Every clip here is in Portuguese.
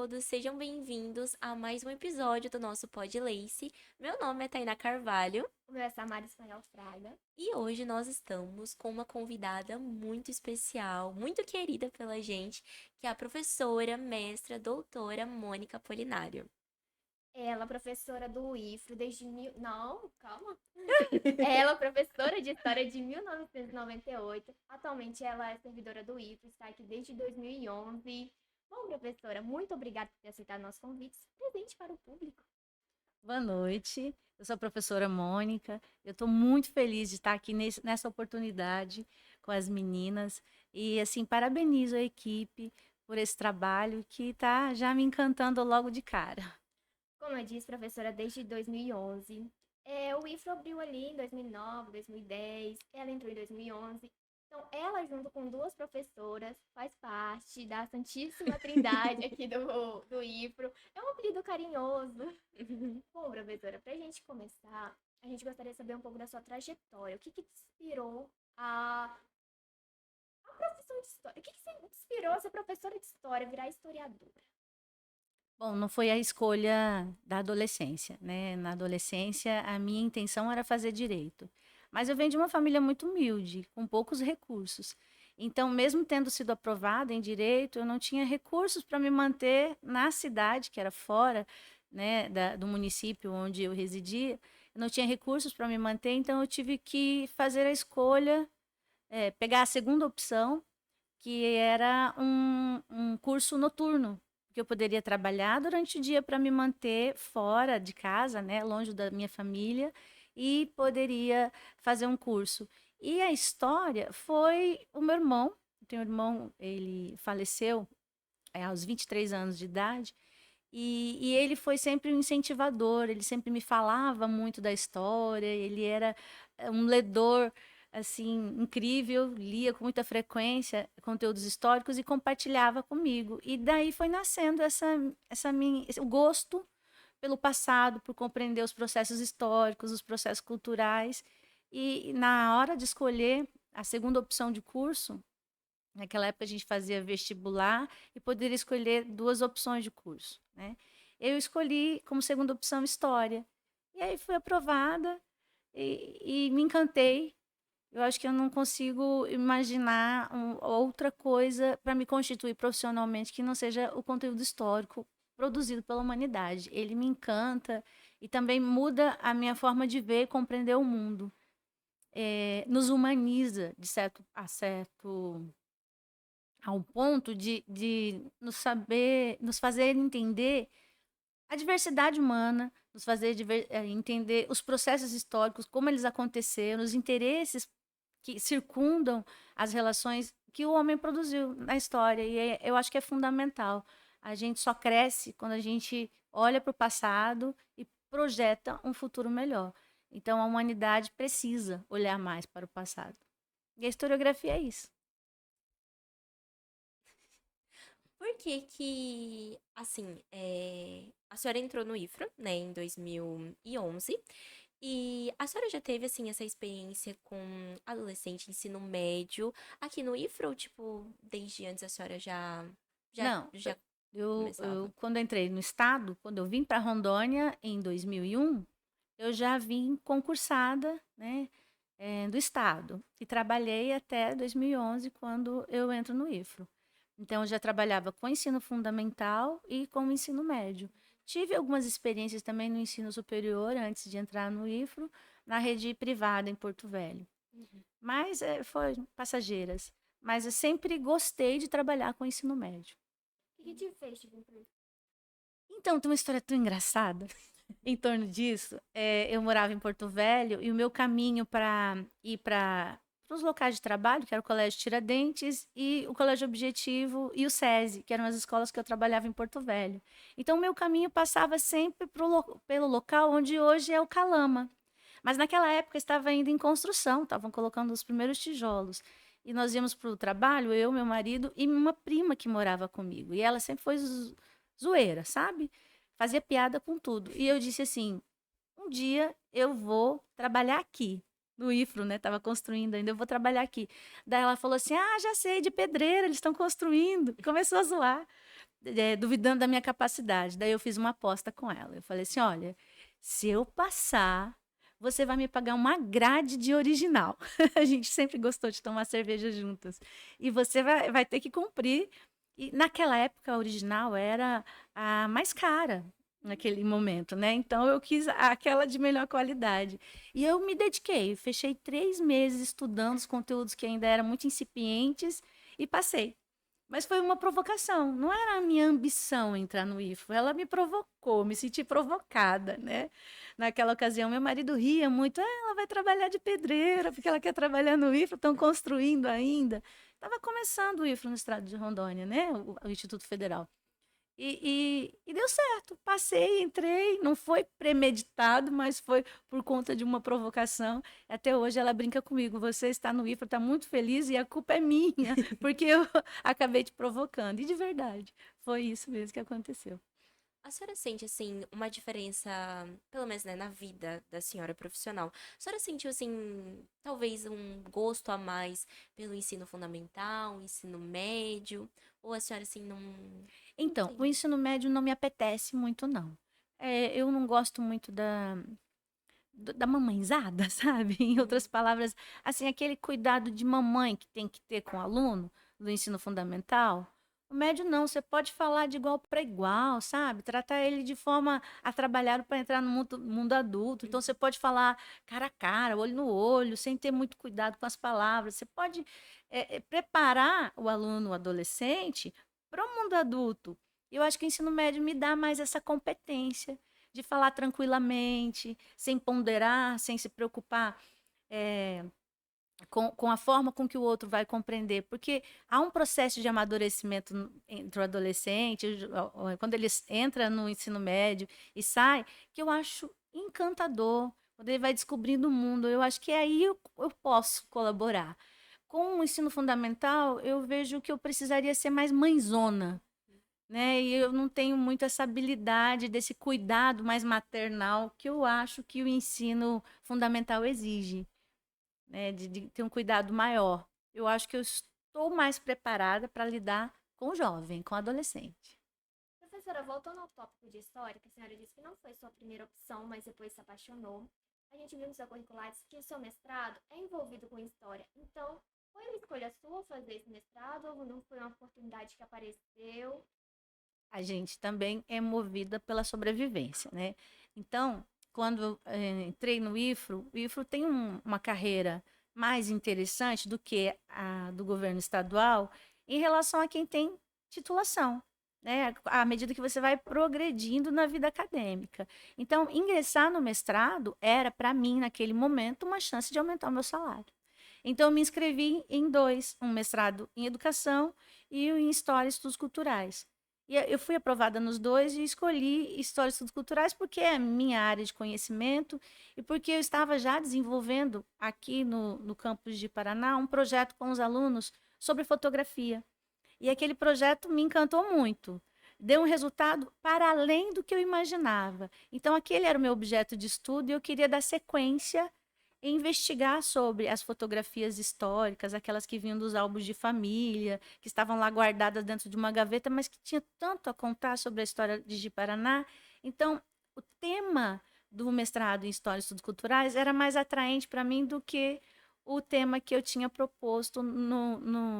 todos, sejam bem-vindos a mais um episódio do nosso Pod Lace. Meu nome é Tainá Carvalho O meu é Samara Espanhol Fraga. e hoje nós estamos com uma convidada muito especial, muito querida pela gente, que é a professora, mestra, doutora Mônica Polinário. Ela, professora do IFRO desde mil... Não, calma. Ela, professora de História de 1998. Atualmente, ela é servidora do IFRO, está aqui desde 2011. Bom, professora, muito obrigada por ter aceitado nosso convite. Presente para o público. Boa noite, eu sou a professora Mônica. Eu estou muito feliz de estar aqui nessa oportunidade com as meninas e, assim, parabenizo a equipe por esse trabalho que está já me encantando logo de cara. Como eu disse, professora, desde 2011. O IFRO abriu ali em 2009, 2010. Ela entrou em 2011. Então, ela, junto com duas professoras, faz parte da Santíssima Trindade aqui do IFRO. É um apelido carinhoso. Bom, professora, para a gente começar, a gente gostaria de saber um pouco da sua trajetória. O que te inspirou a profissão de história? O que te inspirou a ser professora de história, virar historiadora? Bom, não foi a escolha da adolescência, né? Na adolescência, a minha intenção era fazer direito. Mas eu venho de uma família muito humilde, com poucos recursos. Então, mesmo tendo sido aprovada em direito, eu não tinha recursos para me manter na cidade, que era fora, né, do município onde eu residia. Eu não tinha recursos para me manter, então eu tive que fazer a escolha, pegar a segunda opção, que era um curso noturno, que eu poderia trabalhar durante o dia para me manter fora de casa, né, longe da minha família, e poderia fazer um curso. E a história foi o meu irmão. Eu tenho um irmão, ele faleceu aos 23 anos de idade, e ele foi sempre um incentivador, ele sempre me falava muito da história, ele era um ledor assim incrível, lia com muita frequência conteúdos históricos e compartilhava comigo. E daí foi nascendo o gosto pelo passado, por compreender os processos históricos, os processos culturais. E na hora de escolher a segunda opção de curso, naquela época a gente fazia vestibular e poderia escolher duas opções de curso, né? Eu escolhi como segunda opção história. E aí fui aprovada e me encantei. Eu acho que eu não consigo imaginar outra coisa para me constituir profissionalmente que não seja o conteúdo histórico produzido pela humanidade. Ele me encanta e também muda a minha forma de ver e compreender o mundo. Nos humaniza de certo a certo a um ponto de nos fazer entender a diversidade humana, nos fazer entender os processos históricos, como eles aconteceram, os interesses que circundam as relações que o homem produziu na história. E eu acho que é fundamental. A gente só cresce quando a gente olha para o passado e projeta um futuro melhor. Então, a humanidade precisa olhar mais para o passado. E a historiografia é isso. Por que que, assim, a senhora entrou no IFRO, né, em 2011, e a senhora já teve, assim, essa experiência com adolescente, ensino médio, aqui no IFRO, ou, tipo, desde antes a senhora já, Não, já eu começava? quando entrei no estado, quando eu vim para Rondônia em 2001, eu já vim concursada, né, do estado e trabalhei até 2011 quando eu entro no IFRO. Então eu já trabalhava com ensino fundamental e com ensino médio. Tive algumas experiências também no ensino superior antes de entrar no IFRO, na rede privada em Porto Velho. Uhum. Mas foi passageiras. Mas eu sempre gostei de trabalhar com ensino médio. O que te fez te vir para Então, tem uma história tão engraçada em torno disso. Eu morava em Porto Velho e o meu caminho para ir para os locais de trabalho, que era o Colégio Tiradentes e o Colégio Objetivo e o SESI, que eram as escolas que eu trabalhava em Porto Velho. Então, o meu caminho passava sempre pelo local onde hoje é o Calama. Mas naquela época estava ainda em construção, estavam colocando os primeiros tijolos. E nós íamos para o trabalho, eu, meu marido e uma prima que morava comigo. E ela sempre foi zoeira, sabe? Fazia piada com tudo. E eu disse assim: um dia eu vou trabalhar aqui. No IFRO, né? Tava construindo ainda, eu vou trabalhar aqui. Daí ela falou assim: ah, já sei, de pedreira, eles estão construindo. Começou a zoar. duvidando da minha capacidade. Daí eu fiz uma aposta com ela. Eu falei assim: olha, se eu passar, você vai me pagar uma grade de original. A gente sempre gostou de tomar cerveja juntas. E você vai ter que cumprir. E naquela época, a original era a mais cara naquele momento, né? Então eu quis aquela de melhor qualidade. E eu me dediquei, fechei 3 meses estudando os conteúdos que ainda eram muito incipientes e passei. Mas foi uma provocação, não era a minha ambição entrar no IFO, ela me provocou, me senti provocada, né? Naquela ocasião, meu marido ria muito, ela vai trabalhar de pedreira, porque ela quer trabalhar no IFO, estão construindo ainda. Estava começando o IFO no estado de Rondônia, né? O Instituto Federal. E deu certo, passei, entrei, não foi premeditado, mas foi por conta de uma provocação. Até hoje ela brinca comigo, você está no IFRA, está muito feliz e a culpa é minha, porque eu acabei te provocando. E de verdade, foi isso mesmo que aconteceu. A senhora sente, assim, uma diferença, pelo menos, né, na vida da senhora profissional? A senhora sentiu, assim, talvez um gosto a mais pelo ensino fundamental, ensino médio? Ou a senhora, assim, não Então, o tem? ensino médio não me apetece muito, não. Eu não gosto muito da mamãezada, sabe? Em Uhum. outras palavras, assim, aquele cuidado de mamãe que tem que ter com o aluno do ensino fundamental. O médio não, você pode falar de igual para igual, sabe? Tratar ele de forma a trabalhar para entrar no mundo adulto. Então, você pode falar cara a cara, olho no olho, sem ter muito cuidado com as palavras. Você pode preparar o aluno, o adolescente, para o mundo adulto. Eu acho que o ensino médio me dá mais essa competência de falar tranquilamente, sem ponderar, sem se preocupar eh, com a forma com que o outro vai compreender. Porque há um processo de amadurecimento entre o adolescente, quando ele entra no ensino médio e sai, que eu acho encantador. Quando ele vai descobrindo o mundo, eu acho que aí eu posso colaborar. Com o ensino fundamental, eu vejo que eu precisaria ser mais mãezona, né? E eu não tenho muito essa habilidade desse cuidado mais maternal que eu acho que o ensino fundamental exige, né? De ter um cuidado maior. Eu acho que eu estou mais preparada para lidar com o jovem, com o adolescente. Professora, voltando ao tópico de história, que a senhora disse que não foi sua primeira opção, mas depois se apaixonou. A gente viu no seu curricular que o seu mestrado é envolvido com história. Então, foi uma escolha sua fazer esse mestrado ou não foi uma oportunidade que apareceu? A gente também é movida pela sobrevivência, né? Então, quando eu entrei no IFRO, o IFRO tem uma carreira mais interessante do que a do governo estadual em relação a quem tem titulação, né? À medida que você vai progredindo na vida acadêmica. Então, ingressar no mestrado era, para mim, naquele momento, uma chance de aumentar o meu salário. Então, eu me inscrevi em dois, um mestrado em educação e um em história e estudos culturais. E eu fui aprovada nos dois e escolhi História e Estudos Culturais porque é a minha área de conhecimento e porque eu estava já desenvolvendo aqui no campus de Paraná um projeto com os alunos sobre fotografia. E aquele projeto me encantou muito. Deu um resultado para além do que eu imaginava. Então, aquele era o meu objeto de estudo e eu queria dar sequência e investigar sobre as fotografias históricas, aquelas que vinham dos álbuns de família, que estavam lá guardadas dentro de uma gaveta, mas que tinha tanto a contar sobre a história de Ji-Paraná. Então, o tema do mestrado em História e Estudos Culturais era mais atraente para mim do que o tema que eu tinha proposto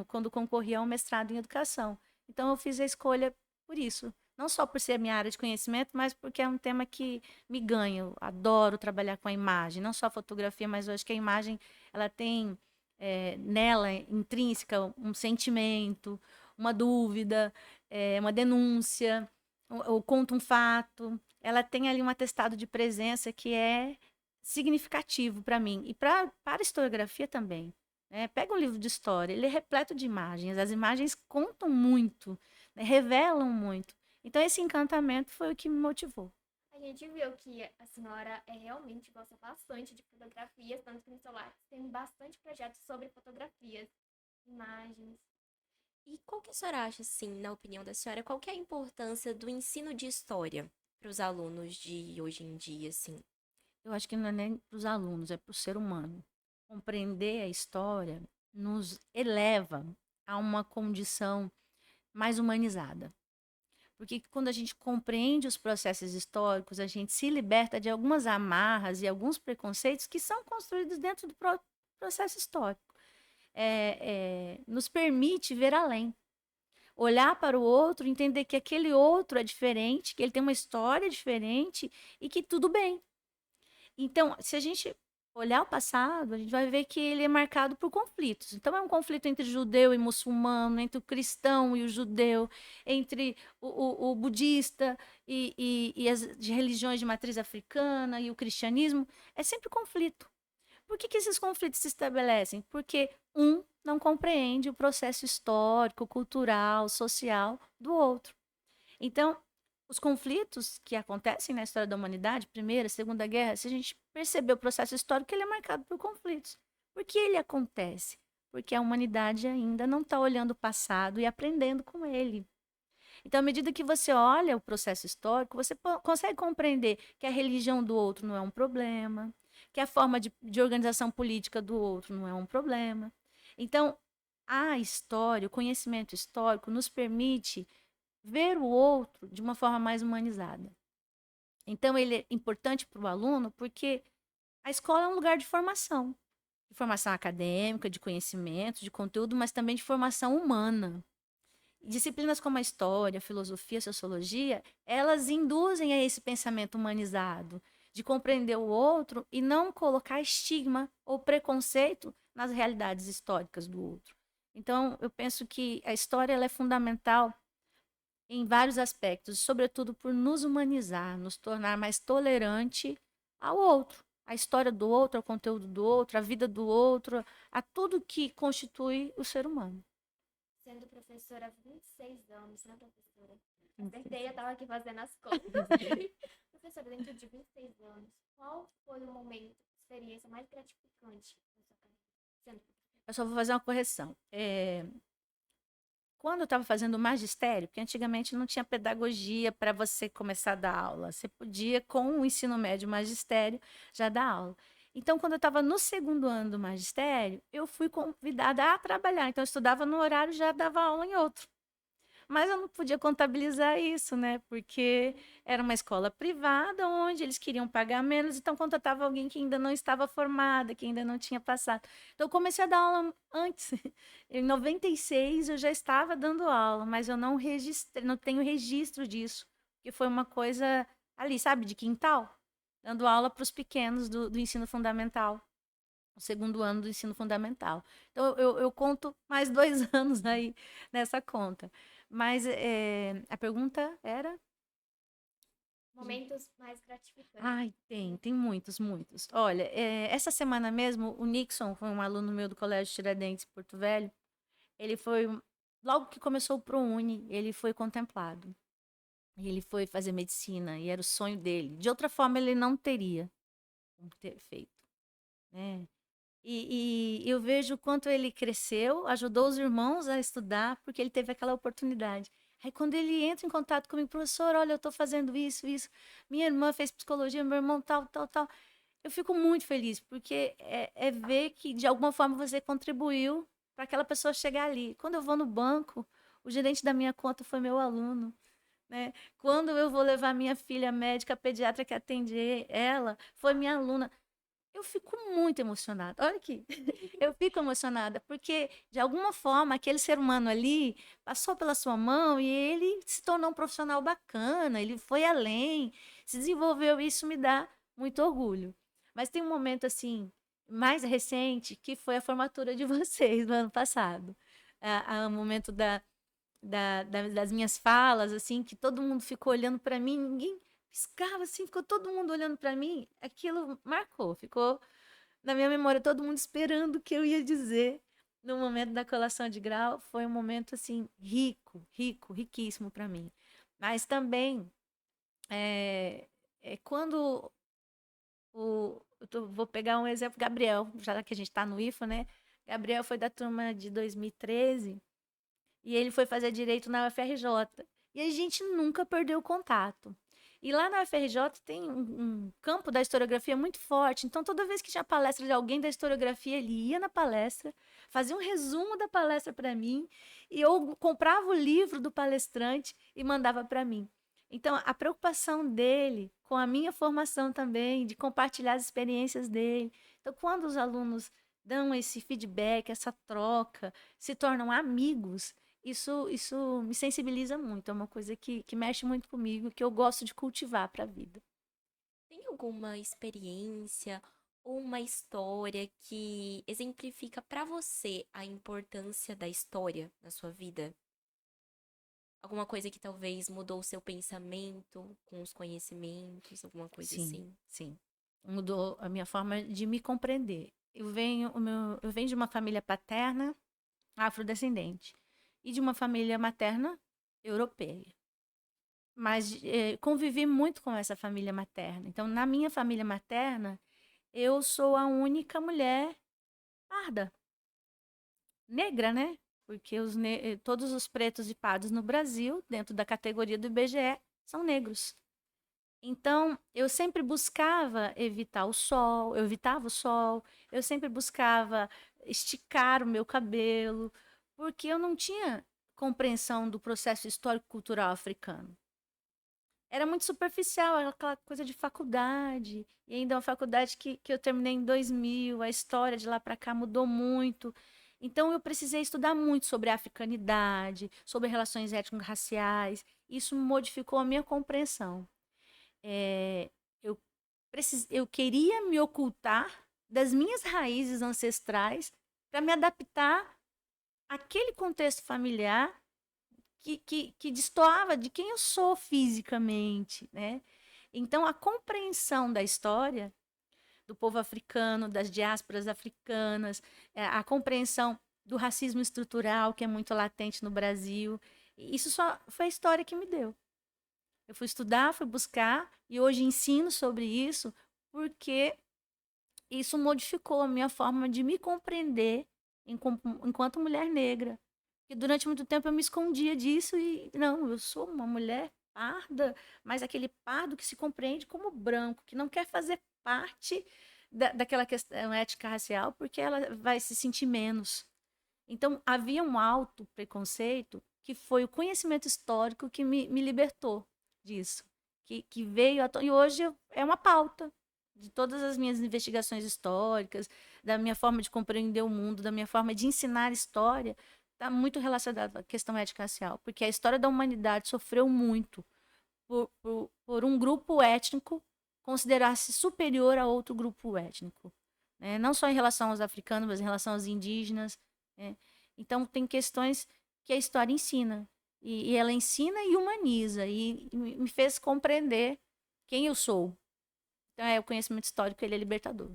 quando concorria ao mestrado em Educação. Então, eu fiz a escolha por isso. Não só por ser a minha área de conhecimento, mas porque é um tema que me ganha. Eu adoro trabalhar com a imagem, não só a fotografia, mas eu acho que a imagem ela tem nela intrínseca um sentimento, uma dúvida, uma denúncia, ou conta um fato. Ela tem ali um atestado de presença que é significativo para mim e para a historiografia também. Né? Pega um livro de história, ele é repleto de imagens, as imagens contam muito, né? Revelam muito. Então, esse encantamento foi o que me motivou. A gente viu que a senhora realmente gosta bastante de fotografias, tanto que no seu lar tem bastante projetos sobre fotografias, imagens. E qual que a senhora acha, assim, na opinião da senhora, qual que é a importância do ensino de história para os alunos de hoje em dia, assim? Eu acho que não é nem para os alunos, é para o ser humano. Compreender a história nos eleva a uma condição mais humanizada. Porque quando a gente compreende os processos históricos, a gente se liberta de algumas amarras e alguns preconceitos que são construídos dentro do processo histórico. Nos permite ver além, olhar para o outro, entender que aquele outro é diferente, que ele tem uma história diferente e que tudo bem. Então, se a gente olhar o passado, a gente vai ver que ele é marcado por conflitos. Então, é um conflito entre judeu e muçulmano, entre o cristão e o judeu, entre o budista e as de religiões de matriz africana e o cristianismo. É sempre conflito. Por que esses conflitos se estabelecem? Porque um não compreende o processo histórico, cultural, social do outro. Então, os conflitos que acontecem na história da humanidade, Primeira, Segunda Guerra, se a gente perceber o processo histórico, ele é marcado por conflitos. Por que ele acontece? Porque a humanidade ainda não está olhando o passado e aprendendo com ele. Então, à medida que você olha o processo histórico, você consegue compreender que a religião do outro não é um problema, que a forma de organização política do outro não é um problema. Então, a história, o conhecimento histórico nos permite ver o outro de uma forma mais humanizada. Então, ele é importante para o aluno porque a escola é um lugar de formação acadêmica, de conhecimento, de conteúdo, mas também de formação humana. Disciplinas como a história, a filosofia, a sociologia, elas induzem a esse pensamento humanizado, de compreender o outro e não colocar estigma ou preconceito nas realidades históricas do outro. Então, eu penso que a história ela é fundamental em vários aspectos, sobretudo por nos humanizar, nos tornar mais tolerante ao outro, à história do outro, ao conteúdo do outro, à vida do outro, a tudo que constitui o ser humano. Sendo professora há 26 anos, né, professora? Acertei, eu estava aqui fazendo as contas. Professora, dentro de 26 anos, qual foi o momento, experiência mais gratificante na sua carreira? Eu só vou fazer uma correção. Quando eu estava fazendo o magistério, porque antigamente não tinha pedagogia para você começar a dar aula. Você podia, com o ensino médio magistério, já dar aula. Então, quando eu estava no segundo ano do magistério, eu fui convidada a trabalhar. Então, eu estudava no horário e já dava aula em outro. Mas eu não podia contabilizar isso, né? Porque era uma escola privada onde eles queriam pagar menos, então contratava alguém que ainda não estava formada, que ainda não tinha passado. Então eu comecei a dar aula antes. Em 96 eu já estava dando aula, mas eu não registrei, não tenho registro disso, porque foi uma coisa ali, sabe, de quintal, dando aula para os pequenos do ensino fundamental. O segundo ano do ensino fundamental. Então, eu conto mais 2 anos aí nessa conta. Mas a pergunta era? Momentos mais gratificantes. Ai, tem muitos, muitos. Olha, essa semana mesmo, o Nixon foi um aluno meu do Colégio Tiradentes, Porto Velho. Ele foi, logo que começou o ProUni, ele foi contemplado. E ele foi fazer medicina, e era o sonho dele. De outra forma, ele não teria como ter feito, né? E eu vejo o quanto ele cresceu, ajudou os irmãos a estudar, porque ele teve aquela oportunidade. Aí, quando ele entra em contato comigo, professor, olha, eu estou fazendo isso, isso. Minha irmã fez psicologia, meu irmão tal, tal, tal. Eu fico muito feliz, porque é ver que, de alguma forma, você contribuiu para aquela pessoa chegar ali. Quando eu vou no banco, o gerente da minha conta foi meu aluno. Né? Quando eu vou levar minha filha médica, a pediatra que atende ela, foi minha aluna. Eu fico muito emocionada. Olha aqui, eu fico emocionada, porque de alguma forma aquele ser humano ali passou pela sua mão e ele se tornou um profissional bacana, ele foi além, se desenvolveu, e isso me dá muito orgulho. Mas tem um momento assim, mais recente, que foi a formatura de vocês no ano passado. O momento das minhas falas, assim, que todo mundo ficou olhando para mim, ninguém piscava assim, ficou todo mundo olhando para mim, aquilo marcou, ficou na minha memória, todo mundo esperando o que eu ia dizer no momento da colação de grau. Foi um momento assim rico, rico, riquíssimo para mim. Mas também quando vou pegar um exemplo, Gabriel, já que a gente está no IFA, né? Gabriel foi da turma de 2013 e ele foi fazer direito na UFRJ. E a gente nunca perdeu o contato. E lá na UFRJ tem um campo da historiografia muito forte. Então, toda vez que tinha palestra de alguém da historiografia, ele ia na palestra, fazia um resumo da palestra para mim, e eu comprava o livro do palestrante e mandava para mim. Então, a preocupação dele com a minha formação também, de compartilhar as experiências dele. Então, quando os alunos dão esse feedback, essa troca, se tornam amigos, isso me sensibiliza muito. É uma coisa que mexe muito comigo, que eu gosto de cultivar para a vida. Tem alguma experiência ou uma história que exemplifica pra você a importância da história na sua vida? Alguma coisa que talvez mudou o seu pensamento com os conhecimentos, alguma coisa Sim, assim? sim. Mudou a minha forma de me compreender. Eu venho de uma família paterna afrodescendente e de uma família materna europeia. Mas convivi muito com essa família materna. Então, na minha família materna, eu sou a única mulher parda, negra, né? Porque todos os pretos e pardos no Brasil, dentro da categoria do IBGE, são negros. Então, eu sempre buscava evitar o sol, eu evitava o sol, eu sempre buscava esticar o meu cabelo, porque eu não tinha compreensão do processo histórico-cultural africano. Era muito superficial, era aquela coisa de faculdade, e ainda uma faculdade que eu terminei em 2000, a história de lá para cá mudou muito. Então, eu precisei estudar muito sobre a africanidade, sobre relações étnico-raciais, isso modificou a minha compreensão. É, eu, eu queria me ocultar das minhas raízes ancestrais para me adaptar àquele contexto familiar que destoava de quem eu sou fisicamente, né? Então, a compreensão da história do povo africano, das diásporas africanas, a compreensão do racismo estrutural, que é muito latente no Brasil, isso só foi a história que me deu. Eu fui estudar, fui buscar e hoje ensino sobre isso porque isso modificou a minha forma de me compreender enquanto mulher negra. E durante muito tempo eu me escondia disso e não, eu sou uma mulher parda, mas aquele pardo que se compreende como branco, que não quer fazer parte daquela questão ética racial porque ela vai se sentir menos. Então havia um alto preconceito que foi o conhecimento histórico que me libertou disso, que veio e hoje é uma pauta de todas as minhas investigações históricas, da minha forma de compreender o mundo, da minha forma de ensinar história, está muito relacionada à questão étnico-racial, porque a história da humanidade sofreu muito por um grupo étnico considerar-se superior a outro grupo étnico, né? Não só em relação aos africanos, mas em relação aos indígenas, né? Então, tem questões que a história ensina, e ela ensina e humaniza, e me fez compreender quem eu sou. Então, o conhecimento histórico, ele é libertador.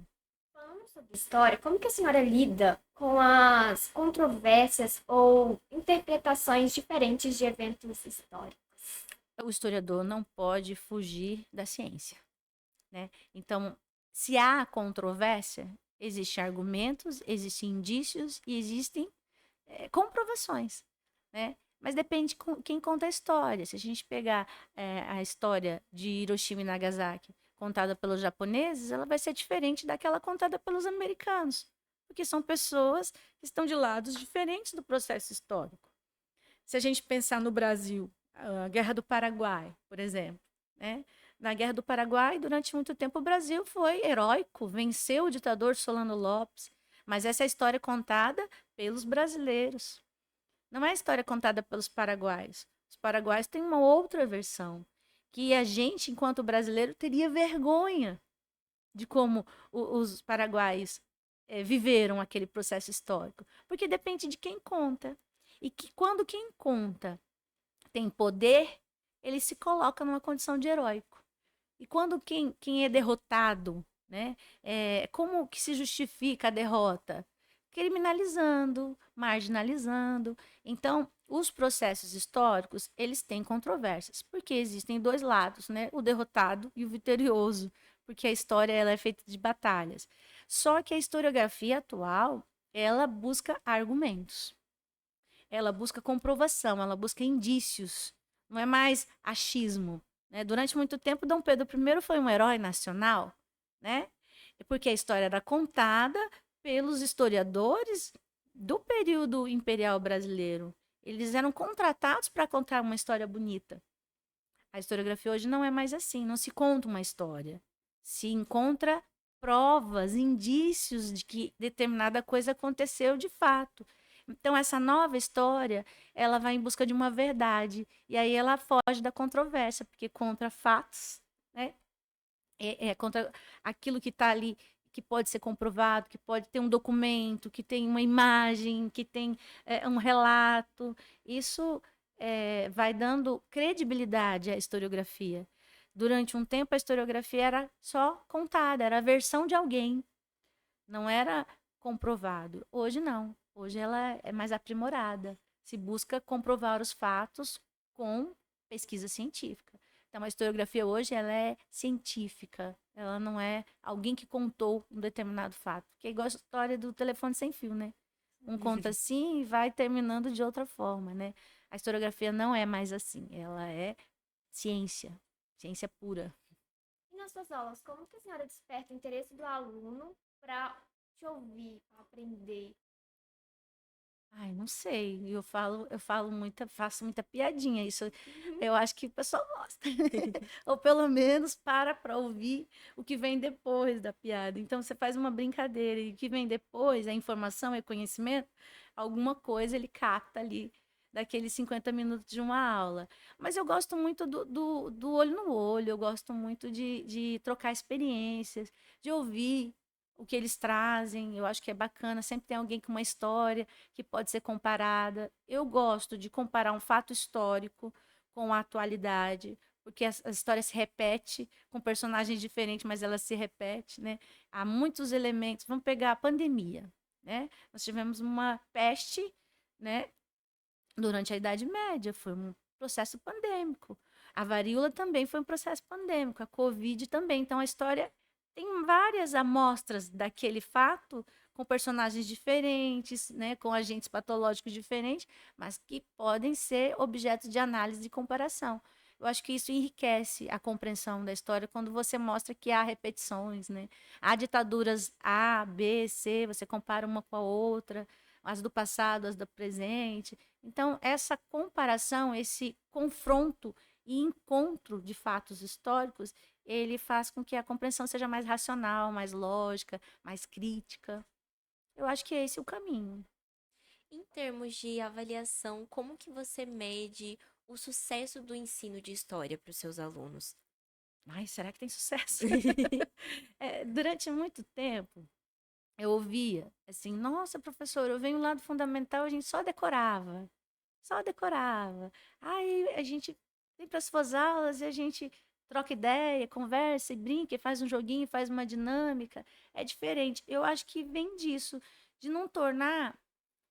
Falando sobre história, como que a senhora lida com as controvérsias ou interpretações diferentes de eventos históricos? O historiador não pode fugir da ciência, né? Então, se há controvérsia, existem argumentos, existem indícios e existem comprovações, né? Mas depende de quem conta a história. Se a gente pegar a história de Hiroshima e Nagasaki contada pelos japoneses, ela vai ser diferente daquela contada pelos americanos, porque são pessoas que estão de lados diferentes do processo histórico. Se a gente pensar no Brasil, a Guerra do Paraguai, por exemplo, né? Na Guerra do Paraguai, durante muito tempo, o Brasil foi heróico, venceu o ditador Solano Lopes, mas essa é a história contada pelos brasileiros. Não é a história contada pelos paraguaios. Os paraguaios têm uma outra versão, que a gente, enquanto brasileiro, teria vergonha de como os paraguaios viveram aquele processo histórico, porque depende de quem conta. E que quando quem conta tem poder, ele se coloca numa condição de heróico. E quando quem é derrotado, né, como que se justifica a derrota? Criminalizando, marginalizando. Então, os processos históricos, eles têm controvérsias, porque existem dois lados, né? O derrotado e o vitorioso, porque a história ela é feita de batalhas. Só que a historiografia atual, ela busca argumentos. Ela busca comprovação, ela busca indícios. Não é mais achismo, né? Durante muito tempo, Dom Pedro I foi um herói nacional, né? Porque a história era contada pelos historiadores do período imperial brasileiro. Eles eram contratados para contar uma história bonita. A historiografia hoje não é mais assim, não se conta uma história. Se encontra provas, indícios de que determinada coisa aconteceu de fato. Então, essa nova história, ela vai em busca de uma verdade. E aí ela foge da controvérsia, porque contra fatos, né? É contra aquilo que está ali, que pode ser comprovado, que pode ter um documento, que tem uma imagem, que tem um relato. Isso vai dando credibilidade à historiografia. Durante um tempo, a historiografia era só contada, era a versão de alguém, não era comprovado. Hoje não. Hoje ela é mais aprimorada. Se busca comprovar os fatos com pesquisa científica. Então, a historiografia hoje ela é científica. Ela não é alguém que contou um determinado fato. Que é igual a história do telefone sem fio, né? Um conta assim e vai terminando de outra forma, né? A historiografia não é mais assim. Ela é ciência. Ciência pura. E nas suas aulas, como que a senhora desperta o interesse do aluno para te ouvir, para aprender? Ai, não sei. Eu falo muita, faço muita piadinha. Isso eu acho que o pessoal gosta. Ou pelo menos para ouvir o que vem depois da piada. Então você faz uma brincadeira e o que vem depois, é informação, é conhecimento, alguma coisa ele capta ali daqueles 50 minutos de uma aula. Mas eu gosto muito do olho no olho, eu gosto muito de trocar experiências, de ouvir o que eles trazem. Eu acho que é bacana, sempre tem alguém com uma história que pode ser comparada. Eu gosto de comparar um fato histórico com a atualidade, porque a história se repete com personagens diferentes, mas ela se repete, né? Há muitos elementos. Vamos pegar a pandemia, né? Nós tivemos uma peste, né? Durante a Idade Média, foi um processo pandêmico. A varíola também foi um processo pandêmico, a Covid também. Então, a história tem várias amostras daquele fato com personagens diferentes, né, com agentes patológicos diferentes, mas que podem ser objetos de análise e comparação. Eu acho que isso enriquece a compreensão da história quando você mostra que há repetições, né? Há ditaduras A, B, C, você compara uma com a outra, as do passado, as do presente. Então, essa comparação, esse confronto e encontro de fatos históricos, ele faz com que a compreensão seja mais racional, mais lógica, mais crítica. Eu acho que esse é o caminho. Em termos de avaliação, como que você mede o sucesso do ensino de história para os seus alunos? Ai, será que tem sucesso? Durante muito tempo, eu ouvia assim: nossa, professor, eu venho lá do fundamental, a gente só decorava. Só decorava. Aí a gente vem para as suas aulas e a gente troca ideia, conversa e brinca, e faz um joguinho, faz uma dinâmica. É diferente. Eu acho que vem disso, de não tornar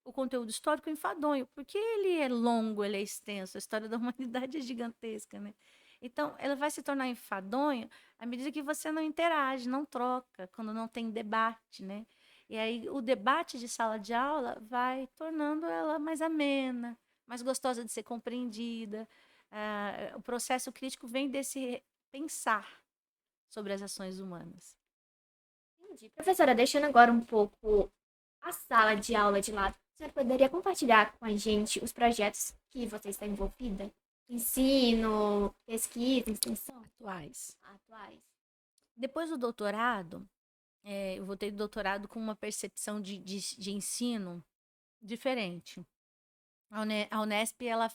o conteúdo histórico enfadonho, porque ele é longo, ele é extenso, a história da humanidade é gigantesca, né? Então, ela vai se tornar enfadonho à medida que você não interage, não troca, quando não tem debate, né? E aí o debate de sala de aula vai tornando ela mais amena, mais gostosa de ser compreendida. O processo crítico vem desse pensar sobre as ações humanas. Entendi. Professora, deixando agora um pouco a sala de aula de lado, a senhora poderia compartilhar com a gente os projetos que você está envolvida? Ensino, pesquisa, extensão Atuais. atuais. Depois do doutorado, eu voltei do doutorado com uma percepção de ensino diferente. A Unesp, ela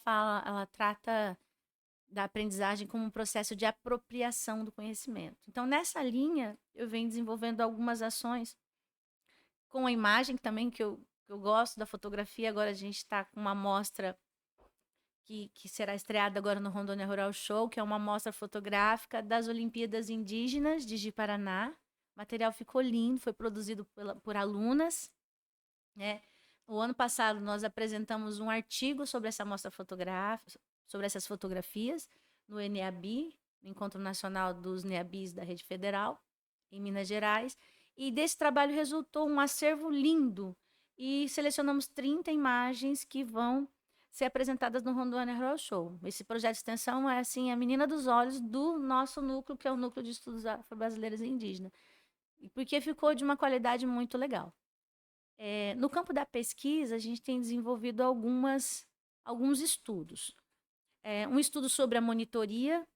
trata da aprendizagem como um processo de apropriação do conhecimento. Então, nessa linha, eu venho desenvolvendo algumas ações com a imagem também, que eu gosto da fotografia. Agora a gente está com uma mostra que será estreada agora no Rondônia Rural Show, que é uma mostra fotográfica das Olimpíadas Indígenas de Ji-Paraná. O material ficou lindo, foi produzido por alunas, né? O ano passado nós apresentamos um artigo sobre essa mostra fotográfica, sobre essas fotografias, no NEABI, no Encontro Nacional dos NEABIs da Rede Federal, em Minas Gerais. E desse trabalho resultou um acervo lindo. E selecionamos 30 imagens que vão ser apresentadas no Rondônia Rural Show. Esse projeto de extensão é assim a menina dos olhos do nosso núcleo, que é o Núcleo de Estudos Afro-Brasileiros e Indígenas, porque ficou de uma qualidade muito legal. No campo da pesquisa, a gente tem desenvolvido alguns estudos. Um estudo sobre a monitoria.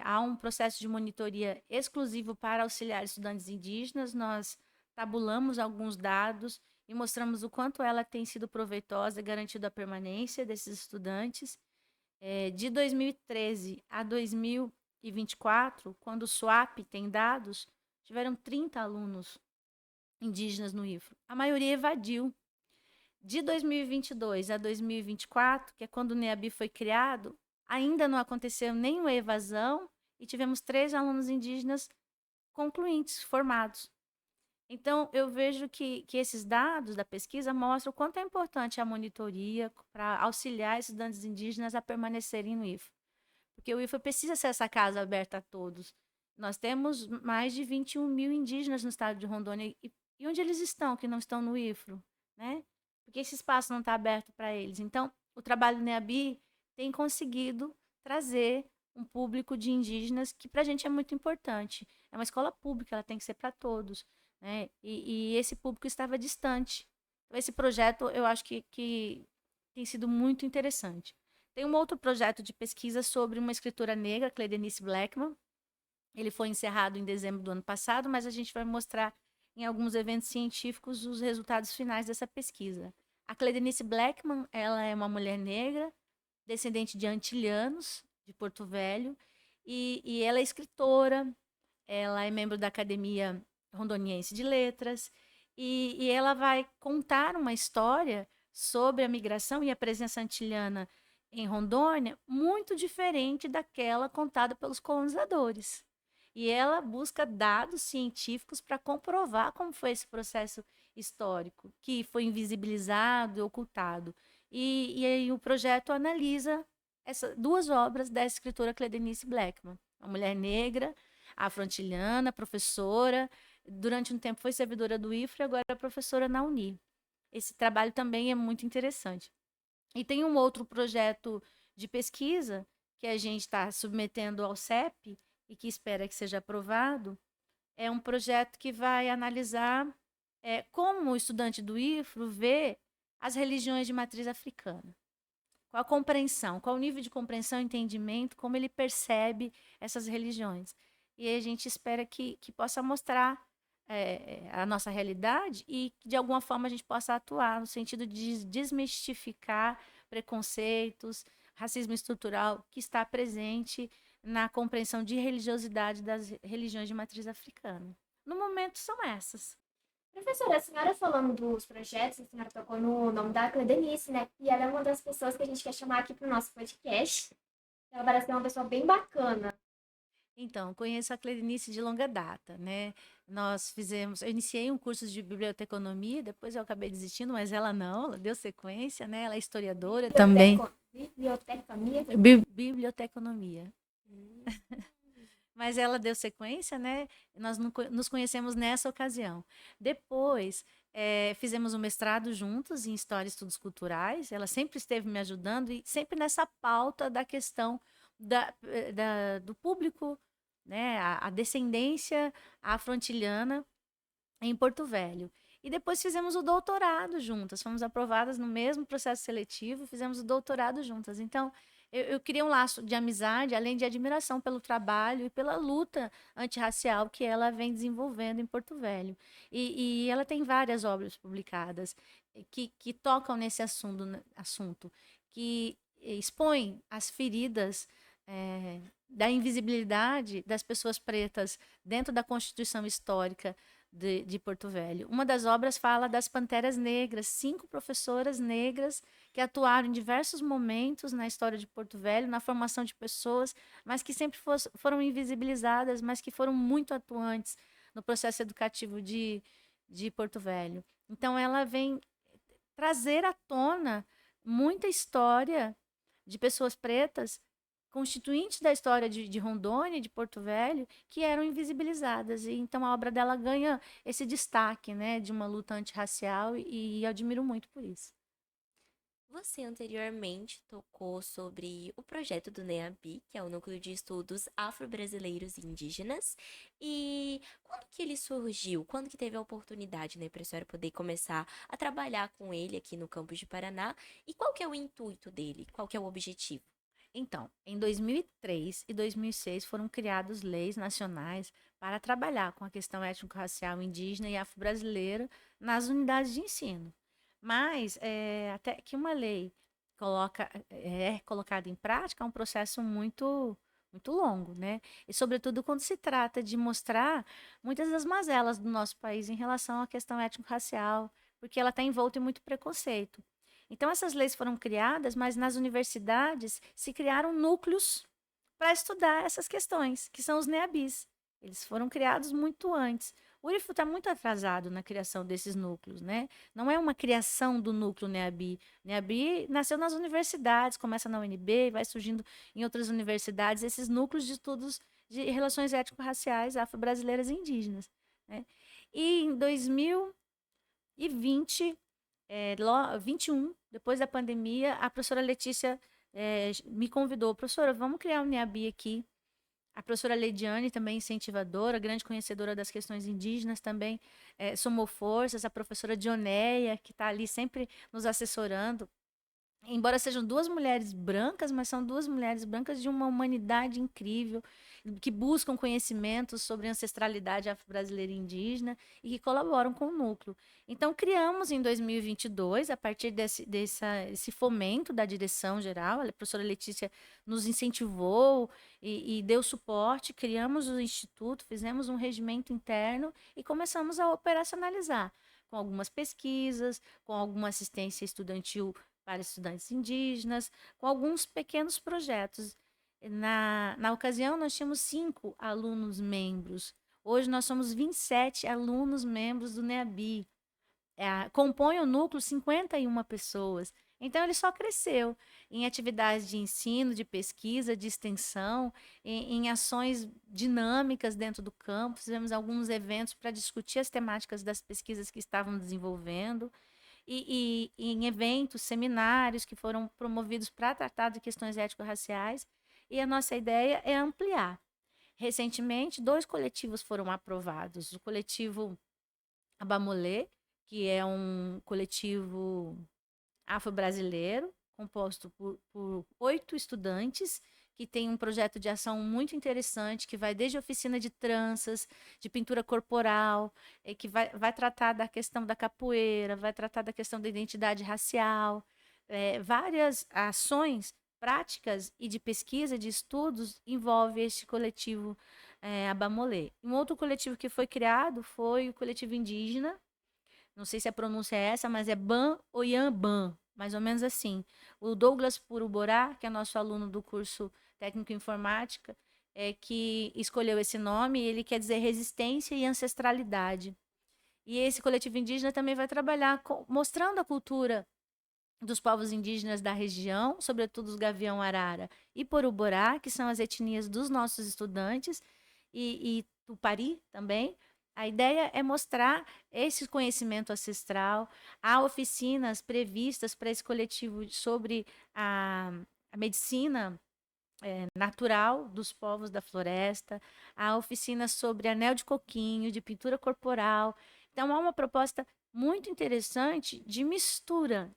Há um processo de monitoria exclusivo para auxiliar estudantes indígenas. Nós tabulamos alguns dados e mostramos o quanto ela tem sido proveitosa e garantido a permanência desses estudantes. De 2013 a 2024, quando o SWAP tem dados, tiveram 30 alunos indígenas no IFRO. A maioria evadiu. De 2022 a 2024, que é quando o NEABI foi criado, ainda não aconteceu nenhuma evasão e tivemos 3 alunos indígenas concluintes, formados. Então, eu vejo que esses dados da pesquisa mostram o quanto é importante a monitoria para auxiliar estudantes indígenas a permanecerem no IFRO. Porque o IFRO precisa ser essa casa aberta a todos. Nós temos mais de 21 mil indígenas no estado de Rondônia. E onde eles estão, que não estão no IFRO? Né? Porque esse espaço não está aberto para eles. Então, o trabalho do NEABI tem conseguido trazer um público de indígenas que para a gente é muito importante. É uma escola pública, ela tem que ser para todos. Né? E esse público estava distante. Então, esse projeto eu acho que tem sido muito interessante. Tem um outro projeto de pesquisa sobre uma escritora negra, Cledenice Blackman. Ele foi encerrado em dezembro do ano passado, mas a gente vai mostrar em alguns eventos científicos os resultados finais dessa pesquisa. A Cledenice Blackman, ela é uma mulher negra, descendente de antilhanos, de Porto Velho, e ela é escritora, ela é membro da Academia Rondoniense de Letras, e ela vai contar uma história sobre a migração e a presença antilhana em Rondônia muito diferente daquela contada pelos colonizadores. E ela busca dados científicos para comprovar como foi esse processo histórico, que foi invisibilizado e ocultado. E aí o projeto analisa essas 2 obras da escritora Cledenice Blackman, uma mulher negra, afro-antilhana, professora, durante um tempo foi servidora do IFRE, agora é professora na Uni. Esse trabalho também é muito interessante. E tem um outro projeto de pesquisa que a gente está submetendo ao CEP e que espera que seja aprovado. É um projeto que vai analisar como o estudante do IFRO vê as religiões de matriz africana. Qual a compreensão, qual o nível de compreensão e entendimento, como ele percebe essas religiões. E a gente espera que possa mostrar a nossa realidade e que, de alguma forma, a gente possa atuar no sentido de desmistificar preconceitos, racismo estrutural que está presente na compreensão de religiosidade das religiões de matriz africana. No momento, são essas. Professora, a senhora falando dos projetos, a senhora tocou no nome da Cledenice, né? E ela é uma das pessoas que a gente quer chamar aqui para o nosso podcast. Ela parece ser uma pessoa bem bacana. Então, conheço a Cledenice de longa data, né? Eu iniciei um curso de biblioteconomia, depois eu acabei desistindo, mas ela não, ela deu sequência, né? Ela é historiadora também. Biblioteconomia? Biblioteconomia. Mas ela deu sequência, né? Nós nos conhecemos nessa ocasião. Depois, fizemos um mestrado juntos em História e Estudos Culturais. Ela sempre esteve me ajudando e sempre nessa pauta da questão do público, né? A descendência afro-antilhana em Porto Velho. E depois fizemos o doutorado juntas. Fomos aprovadas no mesmo processo seletivo, fizemos o doutorado juntas. Então, eu criei um laço de amizade, além de admiração pelo trabalho e pela luta antirracial que ela vem desenvolvendo em Porto Velho. E ela tem várias obras publicadas que tocam nesse assunto, que expõem as feridas da invisibilidade das pessoas pretas dentro da Constituição Histórica de Porto Velho. Uma das obras fala das Panteras Negras, 5 professoras negras que atuaram em diversos momentos na história de Porto Velho, na formação de pessoas, mas que sempre foram invisibilizadas, mas que foram muito atuantes no processo educativo de Porto Velho. Então, ela vem trazer à tona muita história de pessoas pretas constituintes da história de Rondônia, de Porto Velho, que eram invisibilizadas. E então a obra dela ganha esse destaque, né, de uma luta antirracial e eu admiro muito por isso. Você anteriormente tocou sobre o projeto do NEABI, que é o Núcleo de Estudos Afro-Brasileiros e Indígenas. E quando que ele surgiu? Quando que teve a oportunidade, né, para a senhora poder começar a trabalhar com ele aqui no campus de Paraná? E qual que é o intuito dele? Qual que é o objetivo? Então, em 2003 e 2006 foram criadas leis nacionais para trabalhar com a questão étnico-racial indígena e afro-brasileira nas unidades de ensino. Mas, até que uma lei é colocada em prática, é um processo muito longo, né? E, sobretudo, quando se trata de mostrar muitas das mazelas do nosso país em relação à questão étnico-racial, porque ela está envolta em muito preconceito. Então, essas leis foram criadas, mas nas universidades se criaram núcleos para estudar essas questões, que são os NEABIs. Eles foram criados muito antes. O IFO está muito atrasado na criação desses núcleos, né? Não é uma criação do núcleo NEABI. NEABI nasceu nas universidades, começa na UNB, vai surgindo em outras universidades esses núcleos de estudos de relações étnico-raciais afro-brasileiras e indígenas, né? E em 2020 21, depois da pandemia, a professora Letícia me convidou, professora, vamos criar um NEABI aqui. A professora Leidiane, também incentivadora, grande conhecedora das questões indígenas, também somou forças. A professora Dioneia, que está ali sempre nos assessorando. Embora sejam duas mulheres brancas, mas são duas mulheres brancas de uma humanidade incrível, que buscam conhecimentos sobre ancestralidade afro-brasileira e indígena e que colaboram com o núcleo. Então, criamos em 2022, a partir desse fomento da direção geral, a professora Letícia nos incentivou e deu suporte, criamos o instituto, fizemos um regimento interno e começamos a operacionalizar com algumas pesquisas, com alguma assistência estudantil para estudantes indígenas, com alguns pequenos projetos. Na ocasião, nós tínhamos 5 alunos membros. Hoje, nós somos 27 alunos membros do NEABI. Compõe o núcleo 51 pessoas. Então, ele só cresceu em atividades de ensino, de pesquisa, de extensão, em ações dinâmicas dentro do campo. Fizemos alguns eventos para discutir as temáticas das pesquisas que estavam desenvolvendo e em eventos, seminários que foram promovidos para tratar de questões étnico-raciais. E a nossa ideia é ampliar. Recentemente, 2 coletivos foram aprovados. O coletivo Abamolê, que é um coletivo afro-brasileiro, composto por 8 estudantes, que tem um projeto de ação muito interessante, que vai desde oficina de tranças, de pintura corporal, que vai tratar da questão da capoeira, vai tratar da questão da identidade racial, várias ações práticas e de pesquisa, de estudos, envolve este coletivo Abamolê. Um outro coletivo que foi criado foi o coletivo indígena, não sei se a pronúncia é essa, mas é Ban Oyan Ban, mais ou menos assim. O Douglas Puruborá, que é nosso aluno do curso técnico em informática, que escolheu esse nome, ele quer dizer resistência e ancestralidade. E esse coletivo indígena também vai trabalhar mostrando a cultura dos povos indígenas da região, sobretudo os Gavião Arara e Poruborá, que são as etnias dos nossos estudantes, e Tupari também. A ideia é mostrar esse conhecimento ancestral. Há oficinas previstas para esse coletivo sobre a medicina natural dos povos da floresta. Há oficinas sobre anel de coquinho, de pintura corporal. Então, há uma proposta muito interessante de misturar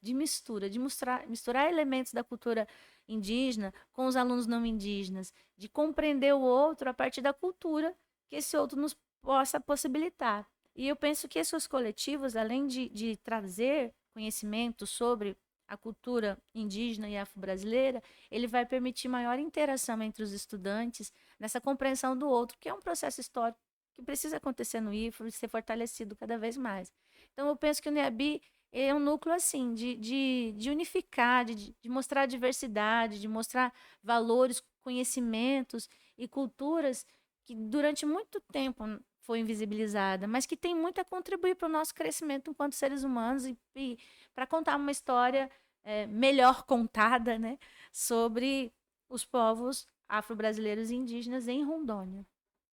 elementos da cultura indígena com os alunos não indígenas, de compreender o outro a partir da cultura que esse outro nos possa possibilitar. E eu penso que esses coletivos, além de trazer conhecimento sobre a cultura indígena e afro-brasileira, ele vai permitir maior interação entre os estudantes nessa compreensão do outro, que é um processo histórico que precisa acontecer no IFRO e ser fortalecido cada vez mais. Então, eu penso que o NEABI é um núcleo assim de unificar, de mostrar diversidade, de mostrar valores, conhecimentos e culturas que durante muito tempo foi invisibilizada, mas que tem muito a contribuir para o nosso crescimento enquanto seres humanos e para contar uma história melhor contada, né, sobre os povos afro-brasileiros e indígenas em Rondônia.